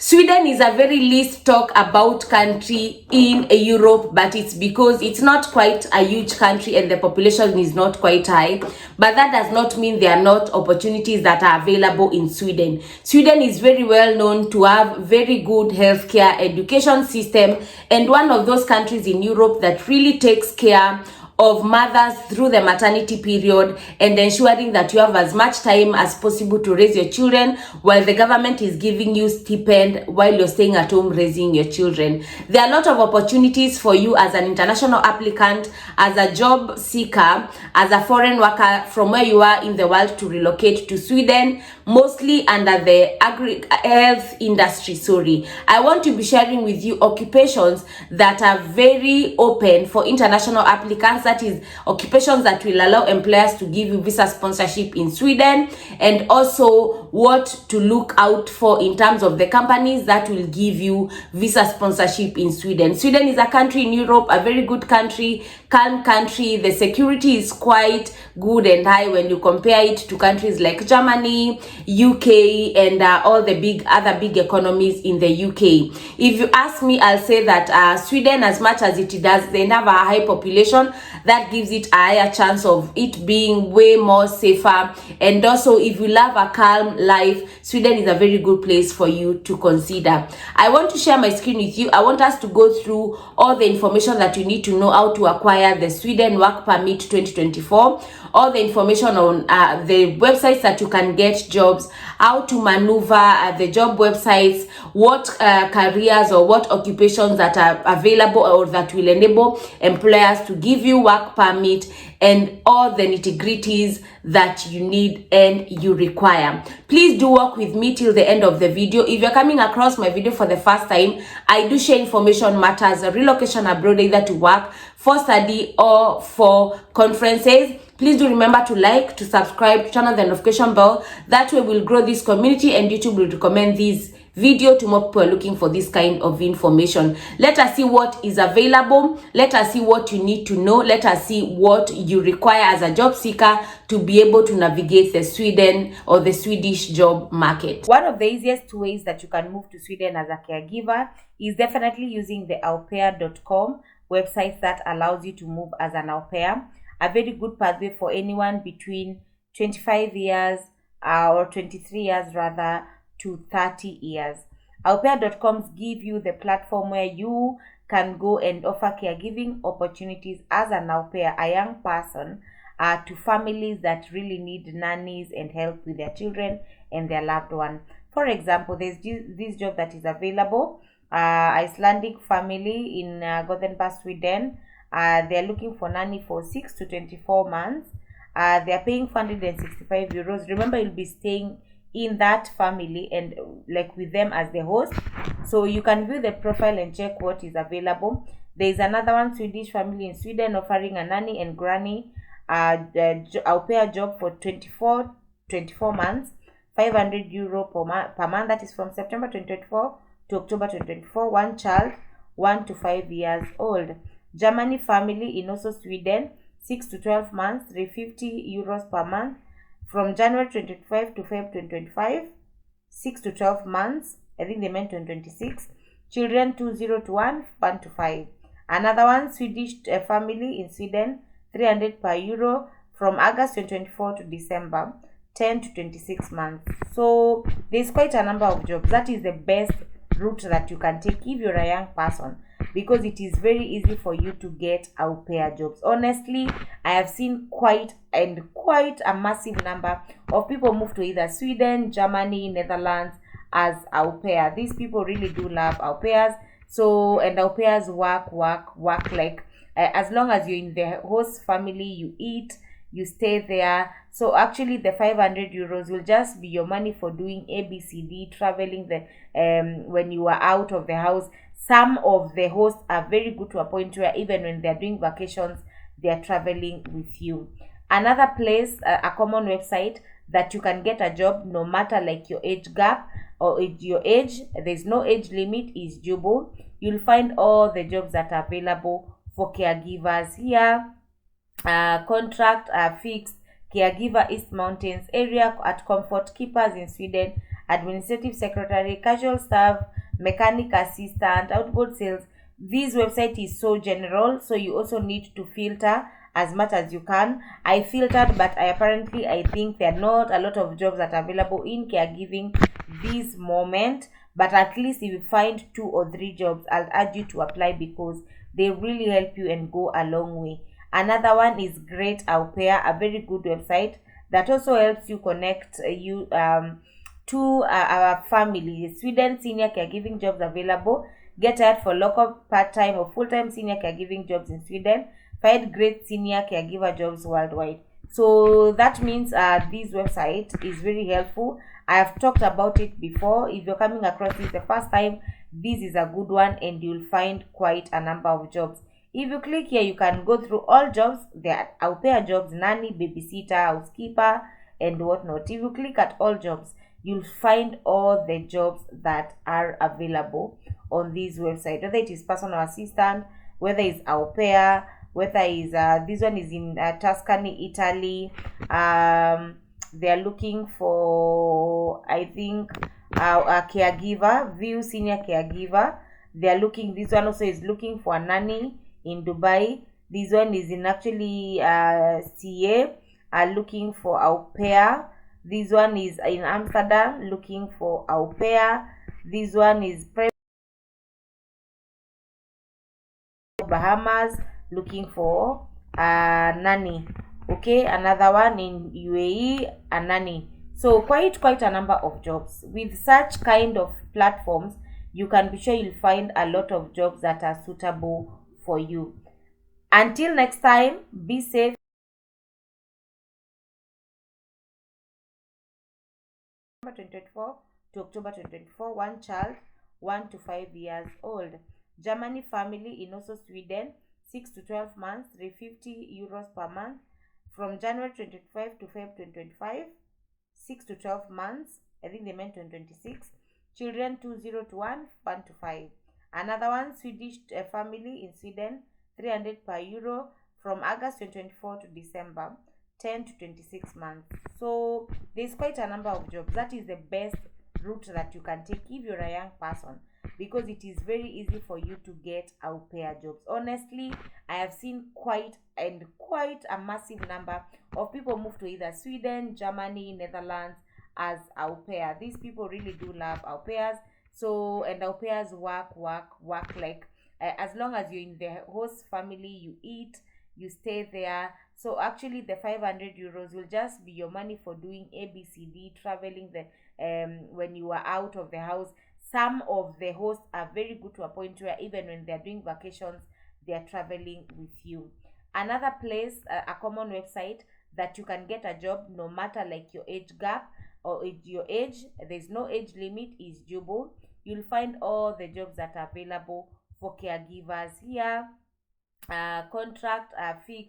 Sweden is a very least talked about country in Europe, but it's because it's not quite a huge country and the population is not quite high. But that does not mean there are not opportunities that are available in Sweden. Sweden is very well known to have very good healthcare education system, and one of those countries in Europe that really takes care of mothers through the maternity period and ensuring that you have as much time as possible to raise your children while the government is giving you stipend while you're staying at home raising your children. There are a lot of opportunities for you as an international applicant, as a job seeker, as a foreign worker from where you are in the world to relocate to Sweden, mostly under the health industry. I want to be sharing with you occupations that are very open for international applicants, that is occupations that will allow employers to give you visa sponsorship in Sweden, and also what to look out for in terms of the companies that will give you visa sponsorship in Sweden. Sweden is a country in Europe, a very good country, calm country. The security is quite good and high when you compare it to countries like Germany, UK, and all the other big economies in the UK. If you ask me, I'll say that Sweden, as much as it does, they have a high population, that gives it a higher chance of it being way more safer. And also, if you love a calm life, Sweden is a very good place for you to consider. I want to share my screen with you. I want us to go through all the information that you need to know how to acquire the Sweden Work Permit 2024, all the information on the websites that you can get jobs, how to maneuver the job websites, what careers or what occupations that are available or that will enable employers to give you work permit, and all the nitty-gritties that you need and you require. Please do work with me till the end of the video. If you're coming across my video for the first time, I do share information matters, relocation abroad, either to work, for study, or for conferences. Please do remember to like, to subscribe, to turn on the notification bell. That way we'll grow this community and YouTube will recommend this video to more people looking for this kind of information. Let us see what is available. Let us see what you need to know. Let us see what you require as a job seeker to be able to navigate the Sweden or the Swedish job market. One of the easiest ways that you can move to Sweden as a caregiver is definitely using the aupair.com website that allows you to move as an au pair. A very good pathway for anyone between 25 years or 23 years rather to 30 years. Aupair.com give you the platform where you can go and offer caregiving opportunities as an au pair, a young person, to families that really need nannies and help with their children and their loved one. For example, there's this job that is available, Icelandic family in Gothenburg, Sweden. They're looking for nanny for 6 to 24 months. They're paying 465 euros. Remember, you'll be staying in that family and like with them as the host, so you can view the profile and check what is available. There is another one, Swedish family in Sweden, offering a nanny and granny au pair job for 24 months, 500 euro per month. That is from September 2024 to October 2024. One child, 1 to 5 years old. Germany family in also Sweden, 6 to 12 months, 350 euros per month, from January 2025 to Feb 2025, 6 to 12 months. I think they meant 2026. Children 20 to 1 to 5. Another one, Swedish family in Sweden, 300 per euro, from August 2024 to December, 10 to 26 months. So there's quite a number of jobs. That is the best route that you can take if you're a young person, because it is very easy for you to get au pair jobs. Honestly, I have seen quite a massive number of people move to either Sweden, Germany, Netherlands as au pair. These people really do love au pairs. So, and au pairs work like as long as you're in the host family, you eat, you stay there. So actually the 500 euros will just be your money for doing ABCD, traveling when you are out of the house. Some of the hosts are very good to a point where even when they're doing vacations, they're traveling with you. Another place, a common website that you can get a job no matter like your age gap or your age, there's no age limit, is Jubo. You'll find all the jobs that are available for caregivers here. Contract fixed caregiver East Mountains area at Comfort Keepers in Sweden, administrative secretary, casual staff, mechanic assistant, outboard sales. This website is so general, so you also need to filter as much as you can. I filtered, but I think there are not a lot of jobs that are available in caregiving this moment. But at least if you find 2 or 3 jobs, I'll urge you to apply because they really help you and go a long way. Another one is Great Au Pair, a very good website that also helps you connect you to our family. Sweden senior caregiving jobs available. Get hired for local part-time or full-time senior caregiving jobs in Sweden. Find great senior caregiver jobs worldwide. So that means this website is very helpful. I have talked about it before. If you're coming across this the first time, this is a good one and you'll find quite a number of jobs. If you click here, you can go through all jobs. There are au pair jobs, nanny, babysitter, housekeeper, and whatnot. If you click at all jobs, you'll find all the jobs that are available on this website, whether it is personal assistant, whether it's au pair, whether is this one is in Tuscany, Italy. They are looking for, I think, a caregiver, view senior caregiver. They are looking, this one also is looking for a nanny in Dubai. This one is in actually CA, are looking for au pair. This one is in Amsterdam, looking for au pair. This one is Bahamas, looking for a nanny. Okay, another one in UAE, a nanny. So quite a number of jobs. With such kind of platforms, you can be sure you'll find a lot of jobs that are suitable for you. Until next time, be safe. October 2024 to October 2024, one child, 1 to 5 years old. Germany family in also Sweden, 6 to 12 months, 350 euros per month. From January 2025 to Feb 2025, 6 to 12 months. I think they meant 2026. Children 20 to 1 to 5. Another one, Swedish family in Sweden, 300 per euro from August 2024 to December, 10 to 26 months. So there's quite a number of jobs. That is the best route that you can take if you're a young person, because it is very easy for you to get au pair jobs. Honestly, I have seen quite a massive number of people move to either Sweden, Germany, Netherlands as au pair. These people really do love au pairs. So, and au pairs work like as long as you're in the host family, you eat, you stay there. So actually the 500 euros will just be your money for doing ABCD, traveling the when you are out of the house. Some of the hosts are very good to a point where even when they're doing vacations, they're traveling with you. Another place, a common website that you can get a job no matter like your age gap or your age, there's no age limit, is Jubo. You'll find all the jobs that are available for caregivers here. Contract fixed